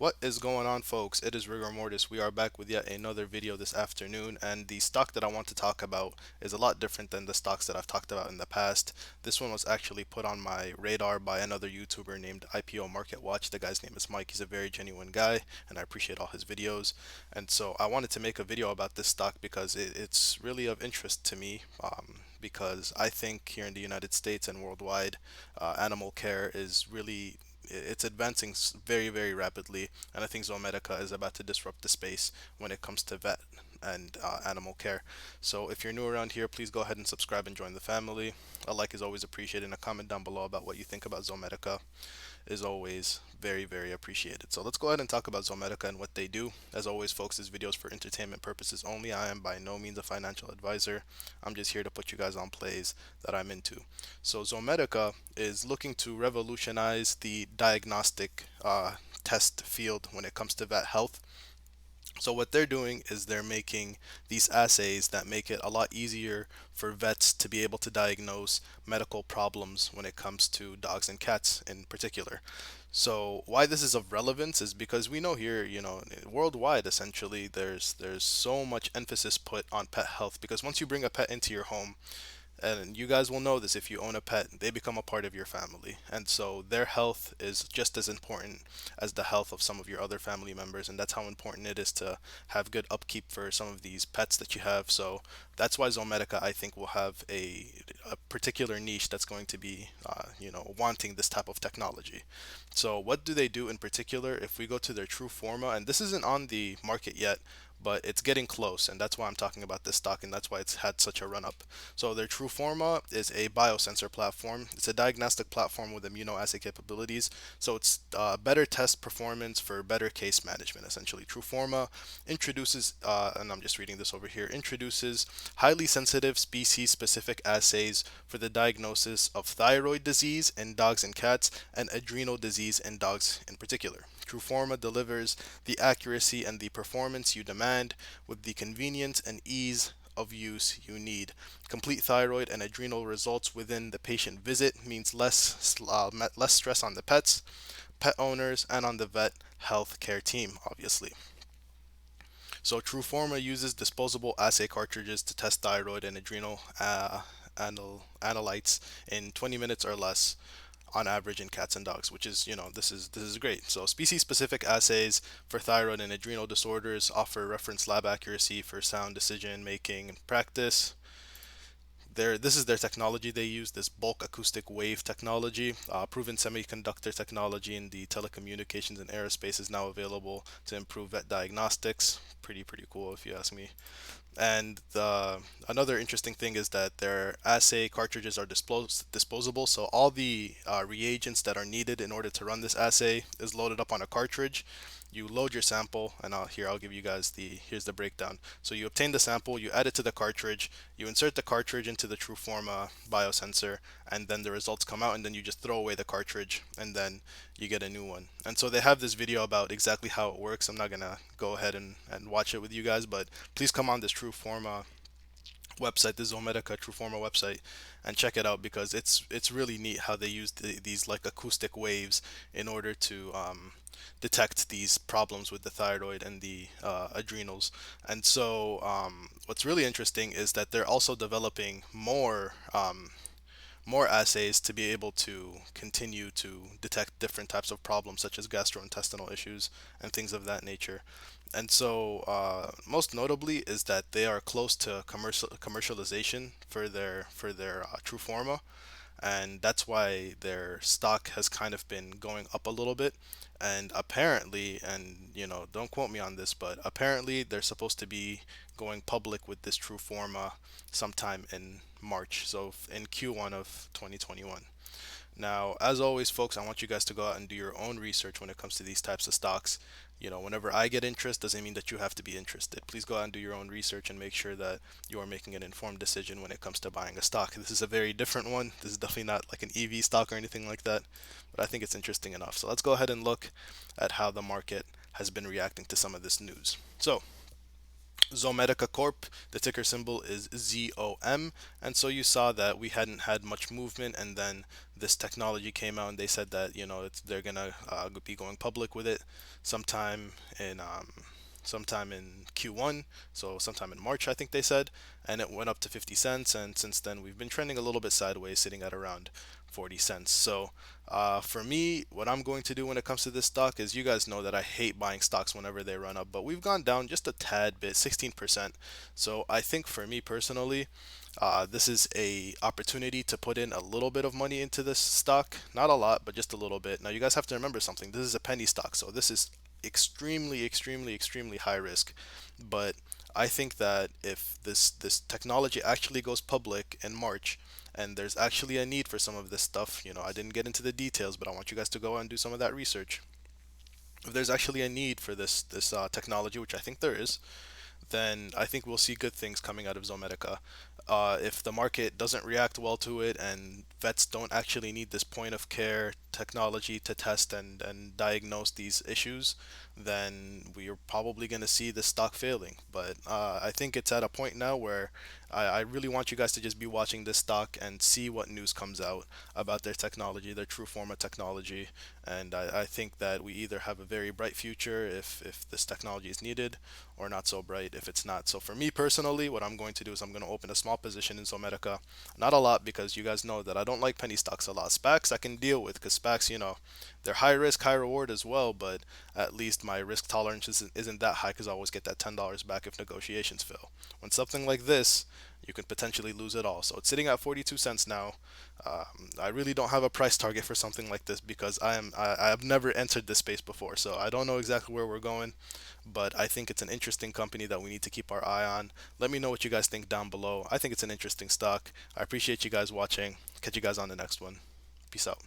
What is going on, folks? It is Rigor Mortis. We are back with yet another video this afternoon, and the stock that I want to talk about is a lot different than the stocks that I've talked about in the past. This one was actually put on my radar by another YouTuber named IPO Market Watch. The guy's name is Mike. He's a very genuine guy, and I appreciate all his videos. And so I wanted to make a video about this stock because it's really of interest to me. Because I think here in the United States and worldwide, animal care is really it's advancing very rapidly, and I think Zomedica is about to disrupt the space when it comes to vet and animal care. So if you're new around here, please go ahead and subscribe and join the family. A like is always appreciated, and a comment down below about what you think about Zomedica is always very appreciated. So let's go ahead and talk about Zomedica and what they do. As always, folks, this video is for entertainment purposes only. I am by no means a financial advisor. I'm just here to put you guys on plays that I'm into. So Zomedica is looking to revolutionize the diagnostic test field when it comes to vet health. So what they're doing is they're making these assays that make it a lot easier for vets to be able to diagnose medical problems when it comes to dogs and cats in particular. So why this is of relevance is because we know here, worldwide essentially there's so much emphasis put on pet health because once you bring a pet into your home, and you guys will know this, if you own a pet, they become a part of your family. And so their health is just as important as the health of some of your other family members. And that's how important it is to have good upkeep for some of these pets that you have. So that's why Zomedica, I think, will have a particular niche that's going to be, wanting this type of technology. So what do they do in particular? If we go to their True Forma, and this isn't on the market yet, but it's getting close, and that's why I'm talking about this stock, and that's why it's had such a run up. So their Trueforma is a biosensor platform. It's a diagnostic platform with immunoassay capabilities. So it's better test performance for better case management. Essentially, Trueforma introduces, and I'm just reading this over here, introduces highly sensitive species-specific assays for the diagnosis of thyroid disease in dogs and cats, and adrenal disease in dogs in particular. Trueforma delivers the accuracy and the performance you demand with the convenience and ease of use you need. Complete thyroid and adrenal results within the patient visit means less stress on the pets, pet owners, and on the vet health care team, obviously. So Trueforma uses disposable assay cartridges to test thyroid and adrenal analytes in 20 minutes or less on average in cats and dogs, which is, this is great. So species-specific assays for thyroid and adrenal disorders offer reference lab accuracy for sound decision making and practice. This is their technology they use, this bulk acoustic wave technology. Proven semiconductor technology in the telecommunications and aerospace is now available to improve vet diagnostics. Pretty cool if you ask me. And another interesting thing is that their assay cartridges are disposable, so all the reagents that are needed in order to run this assay is loaded up on a cartridge. You load your sample, and I'll give you guys here's the breakdown. So you obtain the sample, you add it to the cartridge, you insert the cartridge into the Trueforma biosensor, and then the results come out, and then you just throw away the cartridge, and then you get a new one. And so they have this video about exactly how it works. I'm not gonna go ahead and watch it with you guys, but please come on this Trueforma website, the Zomedica Trueforma website, and check it out because it's really neat how they use these like acoustic waves in order to detect these problems with the thyroid and the adrenals. And so what's really interesting is that they're also developing more assays to be able to continue to detect different types of problems such as gastrointestinal issues and things of that nature. And so, most notably, is that they are close to commercialization for their Trueforma, and that's why their stock has kind of been going up a little bit. And apparently, and don't quote me on this, but apparently they're supposed to be going public with this Trueforma sometime in March, so in Q1 of 2021. Now, as always, folks, I want you guys to go out and do your own research when it comes to these types of stocks. Whenever I get interest, doesn't mean that you have to be interested. Please go out and do your own research and make sure that you are making an informed decision when it comes to buying a stock. This is a very different one. This is definitely not like an EV stock or anything like that, but I think it's interesting enough. So let's go ahead and look at how the market has been reacting to some of this news. So, Zomedica Corp, the ticker symbol is ZOM, and so you saw that we hadn't had much movement, and then this technology came out, and they said that they're gonna be going public with it sometime in sometime in Q1, so sometime in March, I think they said, and it went up to 50 cents, and since then we've been trending a little bit sideways, sitting at around 40 cents. So for me, what I'm going to do when it comes to this stock is, you guys know that I hate buying stocks whenever they run up, but we've gone down just a tad bit, 16%. So I think for me personally, this is a opportunity to put in a little bit of money into this stock, not a lot, but just a little bit. Now you guys have to remember something. This is a penny stock, so this is extremely high risk. But I think that if this technology actually goes public in March, and there's actually a need for some of this stuff, I didn't get into the details, but I want you guys to go and do some of that research. If there's actually a need for this technology, which I think there is, then I think we'll see good things coming out of Zomedica. If the market doesn't react well to it, and vets don't actually need this point of care technology to test and diagnose these issues, then we are probably going to see the stock failing. But I think it's at a point now where I really want you guys to just be watching this stock and see what news comes out about their technology, their true form of technology. And I think that we either have a very bright future if this technology is needed, or not so bright if it's not. So for me personally, what I'm going to do is I'm going to open a small position in Zomedica. Not a lot, because you guys know that I don't like penny stocks a lot. SPACs I can deal with, because SPACs, they're high risk, high reward as well, but at least my risk tolerance isn't that high, because I always get that $10 back if negotiations fail. When something like this, you can potentially lose it all. So it's sitting at 42 cents now. I really don't have a price target for something like this, because I have never entered this space before, so I don't know exactly where we're going, but I think it's an interesting company that we need to keep our eye on. Let me know what you guys think down below. I think it's an interesting stock. I appreciate you guys watching. Catch you guys on the next one. Peace out.